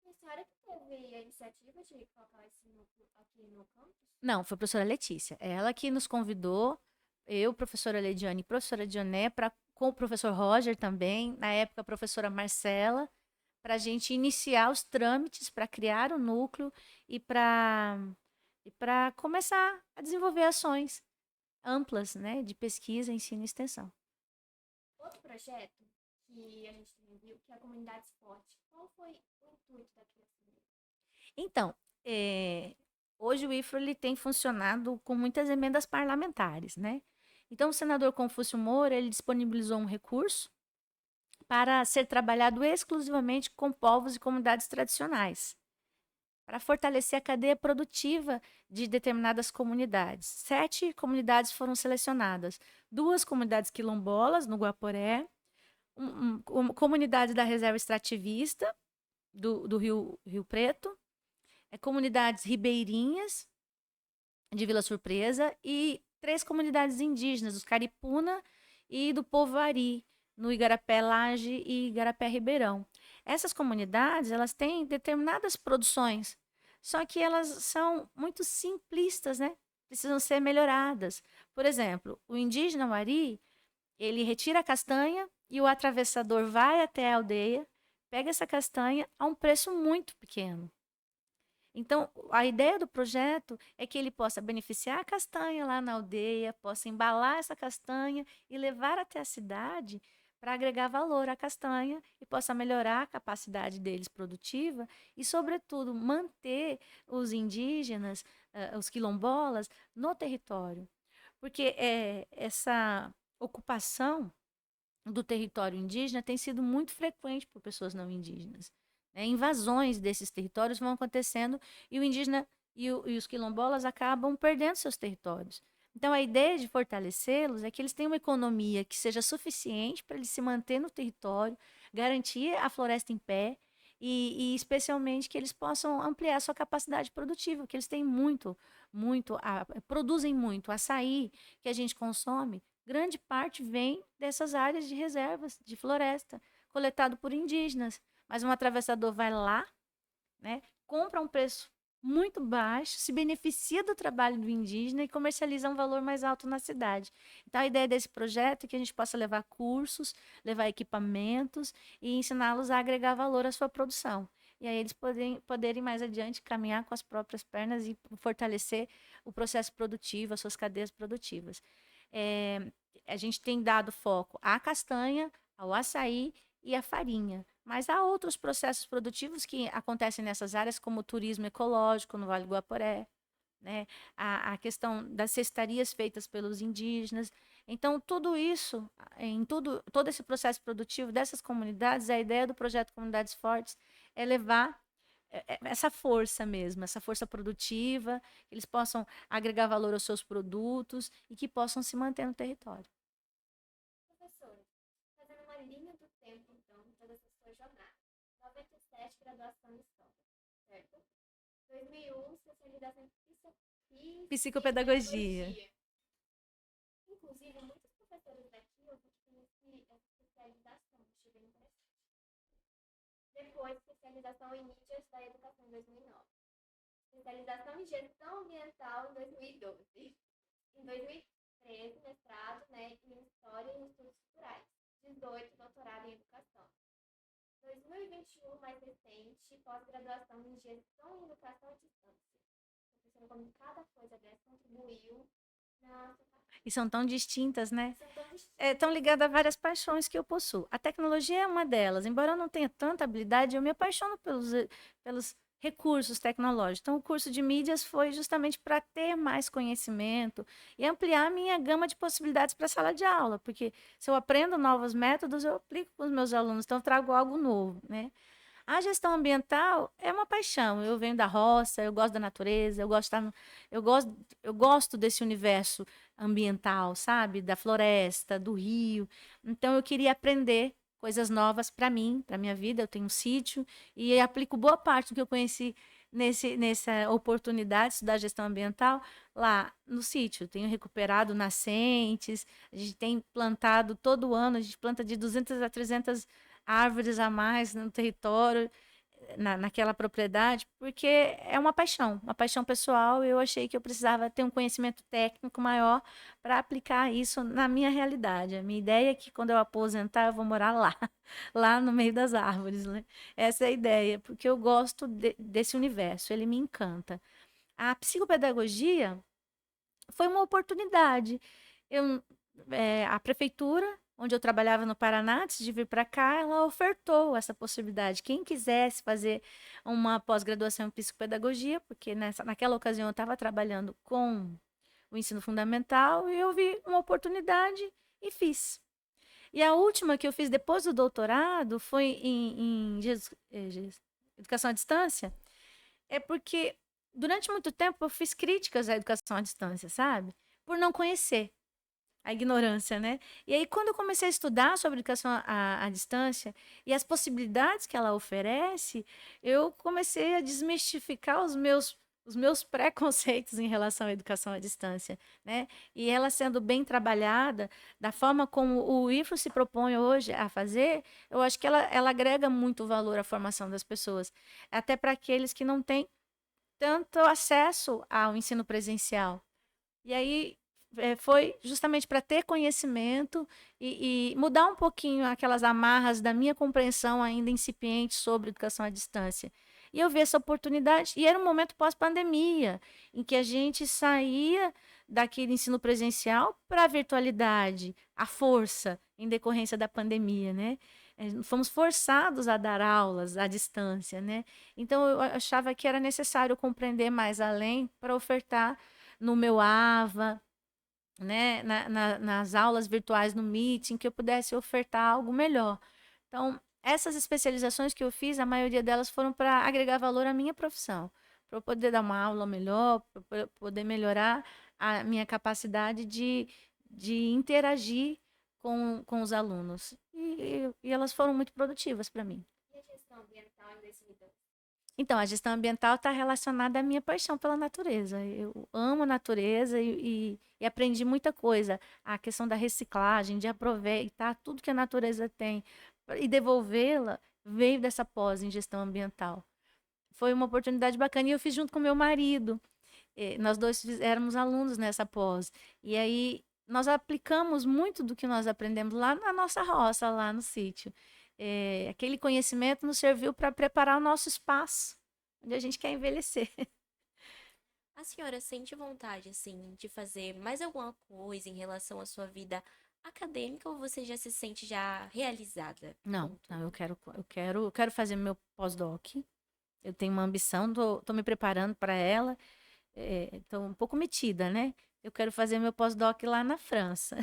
A senhora que teve a iniciativa de colocar esse núcleo aqui no campus? Não, foi a professora Letícia. É ela que nos convidou eu, professora Leidiane e professora Dioné, com o professor Roger também, na época a professora Marcela, para a gente iniciar os trâmites para criar o núcleo e para começar a desenvolver ações amplas, né, de pesquisa, ensino e extensão. Outro projeto que a gente também viu, que é a Comunidade Esporte. Qual foi o intuito da criação dele? Então, hoje o IFRO ele tem funcionado com muitas emendas parlamentares, né? Então, o senador Confúcio Moura ele disponibilizou um recurso para ser trabalhado exclusivamente com povos e comunidades tradicionais, para fortalecer a cadeia produtiva de determinadas comunidades. 7 comunidades foram selecionadas, 2 comunidades quilombolas no Guaporé, comunidade da reserva extrativista do Rio Preto, comunidades ribeirinhas de Vila Surpresa e 3 comunidades indígenas, dos Caripuna e do Povoari, no Igarapé Laje e Igarapé Ribeirão. Essas comunidades, elas têm determinadas produções, só que elas são muito simplistas, né? Precisam ser melhoradas. Por exemplo, o indígena Wari, ele retira a castanha e o atravessador vai até a aldeia, pega essa castanha a um preço muito pequeno. Então, a ideia do projeto é que ele possa beneficiar a castanha lá na aldeia, possa embalar essa castanha e levar até a cidade para agregar valor à castanha e possa melhorar a capacidade deles produtiva e, sobretudo, manter os indígenas, os quilombolas, no território. Porque essa ocupação do território indígena tem sido muito frequente por pessoas não indígenas. Invasões desses territórios vão acontecendo e o indígena e os quilombolas acabam perdendo seus territórios. Então, a ideia de fortalecê-los é que eles tenham uma economia que seja suficiente para eles se manter no território, garantir a floresta em pé e especialmente, que eles possam ampliar a sua capacidade produtiva, que eles têm produzem muito. Açaí que a gente consome, grande parte vem dessas áreas de reservas, de floresta, coletado por indígenas. Mas um atravessador vai lá, né, compra um preço muito baixo, se beneficia do trabalho do indígena e comercializa um valor mais alto na cidade. Então, a ideia desse projeto é que a gente possa levar cursos, levar equipamentos e ensiná-los a agregar valor à sua produção. E aí eles poderem mais adiante caminhar com as próprias pernas e fortalecer o processo produtivo, as suas cadeias produtivas. A gente tem dado foco à castanha, ao açaí e à farinha. Mas há outros processos produtivos que acontecem nessas áreas, como o turismo ecológico no Vale do Guaporé, né? A questão das cestarias feitas pelos indígenas. Então, tudo isso, todo esse processo produtivo dessas comunidades, a ideia do projeto Comunidades Fortes é levar essa força mesmo, essa força produtiva, que eles possam agregar valor aos seus produtos e que possam se manter no território. Professora, fazendo uma linha do tempo, então, de toda essa sua jornada. 97, graduação em História, certo? 2001, especialização em Psicopedagogia. Inclusive, muitos professores daqui eu conheci essa especialização, achei bem interessante. Depois, especialização em mídias da educação em 2009. Especialização em gestão ambiental em 2012. Em 2013, mestrado, né, em História e Estudos Culturais. 18, doutorado em Educação. 2021, mais recente, pós-graduação em Gestão e Educação à Distância. Professora, como cada coisa dessa contribuiu na sua carreira. E são tão distintas, né? São tão distintas. Estão ligadas a várias paixões que eu possuo. A tecnologia é uma delas. Embora eu não tenha tanta habilidade, eu me apaixono pelos recursos tecnológicos. Então, o curso de mídias foi justamente para ter mais conhecimento e ampliar a minha gama de possibilidades para a sala de aula, porque se eu aprendo novos métodos, eu aplico com os meus alunos, então eu trago algo novo, né? A gestão ambiental é uma paixão. Eu venho da roça, eu gosto da natureza, eu gosto desse universo ambiental, sabe? Da floresta, do rio. Então, eu queria aprender coisas novas para mim, para minha vida. Eu tenho um sítio e aplico boa parte do que eu conheci nessa oportunidade de estudar gestão ambiental lá no sítio. Tenho recuperado nascentes, a gente tem plantado todo ano, a gente planta de 200 a 300 árvores a mais no território. naquela propriedade, porque é uma paixão pessoal. Eu achei que eu precisava ter um conhecimento técnico maior para aplicar isso na minha realidade. A minha ideia é que quando eu aposentar, eu vou morar lá, lá no meio das árvores, né? Essa é a ideia, porque eu gosto desse universo, ele me encanta. A psicopedagogia foi uma oportunidade. Eu, a prefeitura, onde eu trabalhava no Paraná, antes de vir para cá, ela ofertou essa possibilidade. Quem quisesse fazer uma pós-graduação em psicopedagogia, porque naquela ocasião eu estava trabalhando com o ensino fundamental e eu vi uma oportunidade e fiz. E a última que eu fiz depois do doutorado foi em educação à distância, é porque durante muito tempo eu fiz críticas à educação à distância, sabe? Por não conhecer a ignorância, né? E aí, quando eu comecei a estudar sobre educação à distância e as possibilidades que ela oferece, eu comecei a desmistificar os meus preconceitos em relação à educação à distância, né? E ela sendo bem trabalhada, da forma como o IFRO se propõe hoje a fazer, eu acho que ela agrega muito valor à formação das pessoas, até para aqueles que não têm tanto acesso ao ensino presencial. E aí foi justamente para ter conhecimento e mudar um pouquinho aquelas amarras da minha compreensão ainda incipiente sobre educação à distância. E eu vi essa oportunidade, e era um momento pós-pandemia, em que a gente saía daquele ensino presencial para a virtualidade, à força, em decorrência da pandemia, né? Fomos forçados a dar aulas à distância, né? Então eu achava que era necessário compreender mais além para ofertar no meu AVA, né, nas aulas virtuais no Meeting, que eu pudesse ofertar algo melhor. Então, essas especializações que eu fiz, a maioria delas foram para agregar valor à minha profissão, para eu poder dar uma aula melhor, para eu poder melhorar a minha capacidade de interagir com os alunos. E elas foram muito produtivas para mim. E a gestão ambiental em 2012? Então, a gestão ambiental está relacionada à minha paixão pela natureza. Eu amo a natureza e aprendi muita coisa. A questão da reciclagem, de aproveitar tudo que a natureza tem e devolvê-la, veio dessa pós em gestão ambiental. Foi uma oportunidade bacana e eu fiz junto com meu marido. Nós dois éramos alunos nessa pós. E aí nós aplicamos muito do que nós aprendemos lá na nossa roça, lá no sítio. Aquele conhecimento nos serviu para preparar o nosso espaço, onde a gente quer envelhecer. A senhora sente vontade, assim, de fazer mais alguma coisa em relação à sua vida acadêmica ou você já se sente já realizada Não, com não, tudo? eu quero fazer meu pós-doc. Eu tenho uma ambição, tô me preparando para ela. Estou um pouco metida, né? Eu quero fazer meu pós-doc lá na França.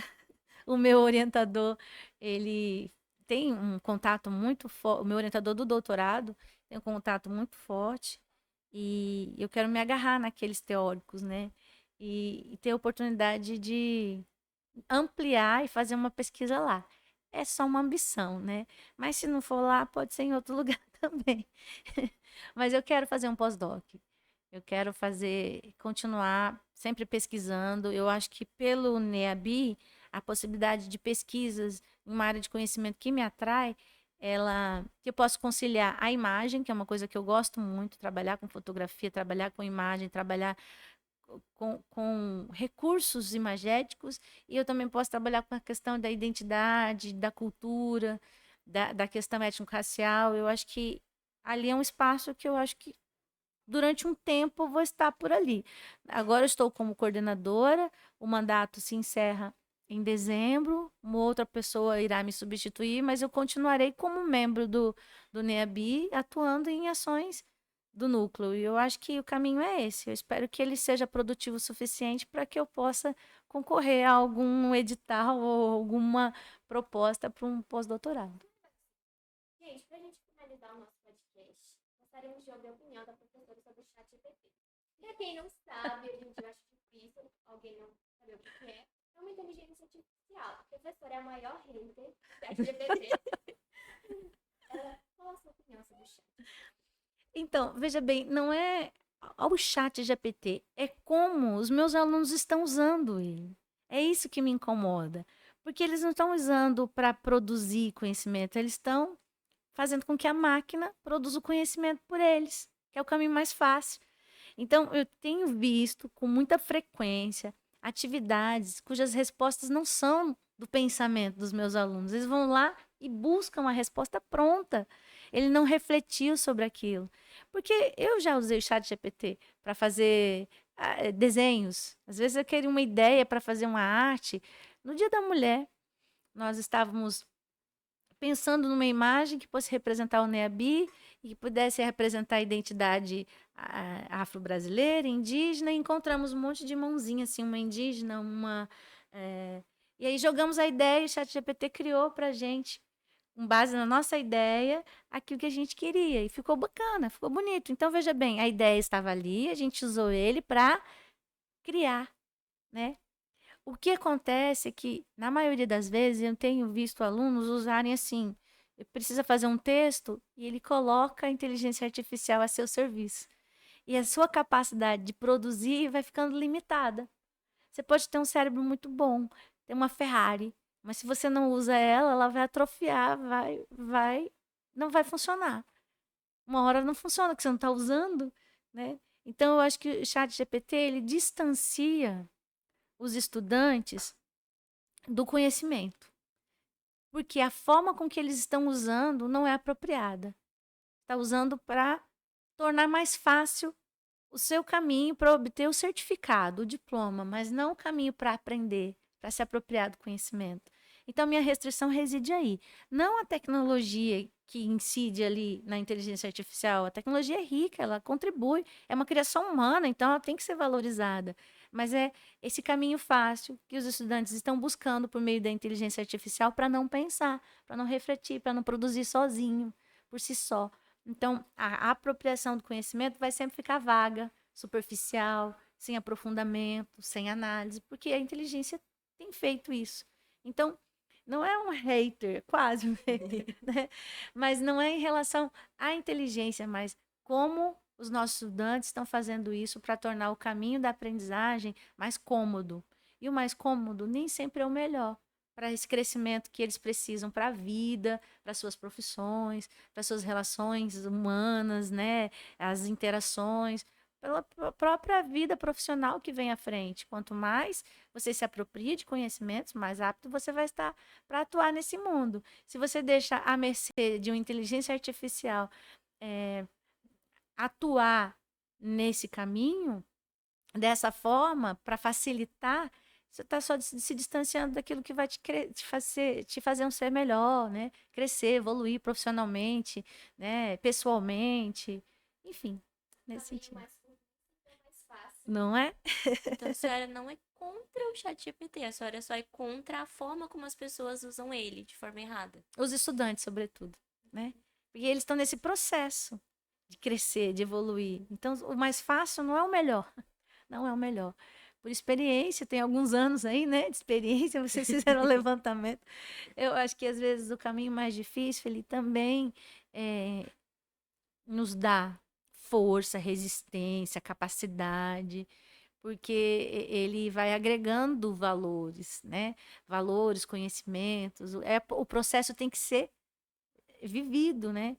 O meu orientador, ele tem um contato muito forte, o meu orientador do doutorado tem um contato muito forte e eu quero me agarrar naqueles teóricos, né? E ter a oportunidade de ampliar e fazer uma pesquisa lá. É só uma ambição, né? Mas se não for lá, pode ser em outro lugar também. Mas eu quero fazer um pós-doc. Eu quero continuar sempre pesquisando. Eu acho que pelo NEABI, a possibilidade de pesquisas em uma área de conhecimento que me atrai, que eu posso conciliar a imagem, que é uma coisa que eu gosto muito, trabalhar com fotografia, trabalhar com imagem, trabalhar com recursos imagéticos, e eu também posso trabalhar com a questão da identidade, da cultura, da questão étnico-racial. Eu acho que ali é um espaço que eu acho que durante um tempo eu vou estar por ali. Agora eu estou como coordenadora, o mandato se encerra em dezembro, uma outra pessoa irá me substituir, mas eu continuarei como membro do NEABI, atuando em ações do núcleo. E eu acho que o caminho é esse. Eu espero que ele seja produtivo o suficiente para que eu possa concorrer a algum edital ou alguma proposta para um pós-doutorado. Gente, pra gente finalizar o nosso podcast, gostaríamos de ouvir a opinião da professora sobre o chat GPT. Pra quem não sabe, hoje em dia eu acho difícil alguém não saber o que é. É uma inteligência artificial. A professora é a maior hater do chat GPT. Qual a sua opinião sobre o chat? Então, veja bem, não é ao chat GPT, é como os meus alunos estão usando ele. É isso que me incomoda. Porque eles não estão usando para produzir conhecimento, eles estão fazendo com que a máquina produza o conhecimento por eles, que é o caminho mais fácil. Então, eu tenho visto com muita frequência atividades cujas respostas não são do pensamento dos meus alunos. Eles vão lá e buscam a resposta pronta. Ele não refletiu sobre aquilo. Porque eu já usei o chat GPT para fazer desenhos. Às vezes eu queria uma ideia para fazer uma arte. No Dia da Mulher, nós estávamos pensando numa imagem que fosse representar o NEABI e que pudesse representar a identidade afro-brasileira, indígena, e encontramos um monte de mãozinha, assim, uma indígena, uma... E aí jogamos a ideia e o ChatGPT criou para a gente, com base na nossa ideia, aquilo que a gente queria. E ficou bacana, ficou bonito. Então, veja bem, a ideia estava ali, a gente usou ele para criar, né? O que acontece é que, na maioria das vezes, eu tenho visto alunos usarem assim, precisa fazer um texto e ele coloca a inteligência artificial a seu serviço. E a sua capacidade de produzir vai ficando limitada. Você pode ter um cérebro muito bom, ter uma Ferrari, mas se você não usa ela, ela vai atrofiar, não vai funcionar. Uma hora não funciona, porque você não está usando, né? Então, eu acho que o chat GPT, ele distancia os estudantes do conhecimento, porque a forma com que eles estão usando não é apropriada. Está usando para tornar mais fácil o seu caminho para obter o certificado, o diploma, mas não o caminho para aprender, para se apropriar do conhecimento. Então, minha restrição reside aí. Não a tecnologia que incide ali na inteligência artificial. A tecnologia é rica, ela contribui, é uma criação humana, então ela tem que ser valorizada. Mas é esse caminho fácil que os estudantes estão buscando por meio da inteligência artificial para não pensar, para não refletir, para não produzir sozinho, por si só. Então, a apropriação do conhecimento vai sempre ficar vaga, superficial, sem aprofundamento, sem análise, porque a inteligência tem feito isso. Então, não é um hater, quase um hater, né? Mas não é em relação à inteligência, mas como os nossos estudantes estão fazendo isso para tornar o caminho da aprendizagem mais cômodo. E o mais cômodo nem sempre é o melhor para esse crescimento que eles precisam para a vida, para suas profissões, para suas relações humanas, né? As interações, pela própria vida profissional que vem à frente. Quanto mais você se apropria de conhecimentos, mais apto você vai estar para atuar nesse mundo. Se você deixa à mercê de uma inteligência artificial atuar nesse caminho, dessa forma, para facilitar, você está só se distanciando daquilo que vai te fazer um ser melhor, né? Crescer, evoluir profissionalmente, né? Pessoalmente, enfim, nesse sentido. Mais fácil. Não é? Então, a senhora não é contra o ChatGPT, a senhora só é contra a forma como as pessoas usam ele, de forma errada. Os estudantes, sobretudo, né? Porque eles estão nesse processo de crescer, de evoluir. Então, o mais fácil não é o melhor. Não é o melhor. Por experiência, tem alguns anos aí, né, de experiência, vocês fizeram um levantamento. Eu acho que, às vezes, o caminho mais difícil, ele também nos dá força, resistência, capacidade, porque ele vai agregando valores, né? Valores, conhecimentos. O processo tem que ser vivido, né?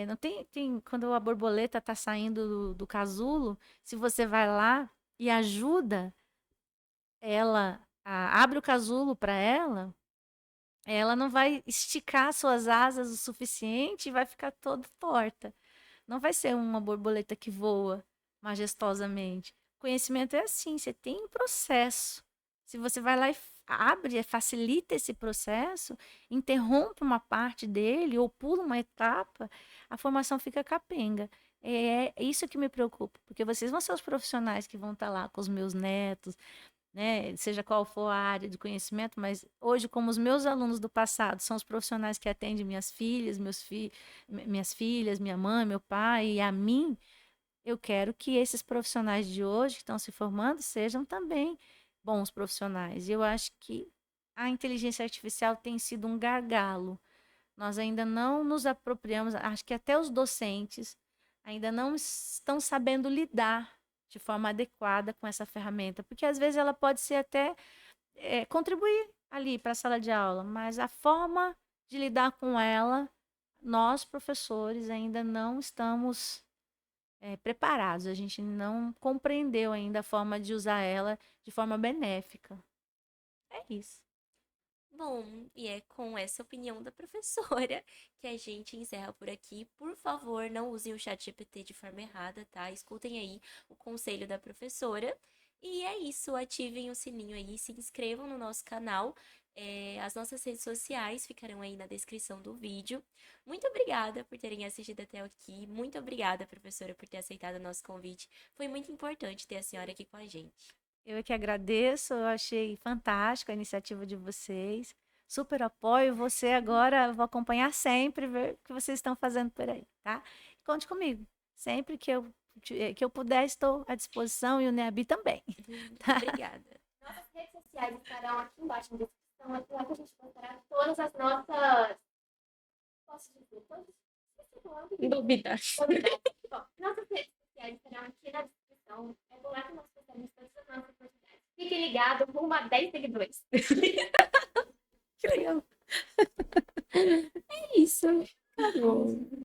Não tem quando a borboleta está saindo do casulo, se você vai lá e ajuda ela, abre o casulo para ela não vai esticar suas asas o suficiente e vai ficar toda torta. Não vai ser uma borboleta que voa majestosamente. Conhecimento é assim, você tem um processo. Se você vai lá e abre, facilita esse processo, interrompe uma parte dele ou pula uma etapa, a formação fica capenga. É isso que me preocupa, porque vocês vão ser os profissionais que vão estar lá com os meus netos, né? Seja qual for a área de conhecimento, mas hoje, como os meus alunos do passado são os profissionais que atendem minhas filhas, minhas filhas, minha mãe, meu pai e a mim, eu quero que esses profissionais de hoje que estão se formando sejam também bons profissionais. E eu acho que a inteligência artificial tem sido um gargalo. Nós ainda não nos apropriamos, acho que até os docentes ainda não estão sabendo lidar de forma adequada com essa ferramenta, porque às vezes ela pode ser até contribuir ali para a sala de aula, mas a forma de lidar com ela nós, professores, ainda não estamos preparados, a gente não compreendeu ainda a forma de usar ela de forma benéfica. É isso. Bom, e é com essa opinião da professora que a gente encerra por aqui. Por favor, não usem o chat GPT de forma errada, tá? Escutem aí o conselho da professora. E é isso, ativem o sininho aí, se inscrevam no nosso canal. As nossas redes sociais ficarão aí na descrição do vídeo. Muito obrigada por terem assistido até aqui. Muito obrigada, professora, por ter aceitado o nosso convite. Foi muito importante ter a senhora aqui com a gente. Eu é que agradeço, eu achei fantástica a iniciativa de vocês. Super apoio. Você agora, eu vou acompanhar sempre, ver o que vocês estão fazendo por aí, tá? Conte comigo. Sempre que eu puder, estou à disposição e o NEABI também. Obrigada. Nossas redes sociais estarão aqui embaixo na descrição. É lá que a gente postará todas as nossas. Posso dizer? Todas? Novidade. Bom, nossas redes sociais estarão aqui na descrição. É por lá que nós postaremos todas as nossas oportunidades. Fique ligado, rumo a 10 seguidores.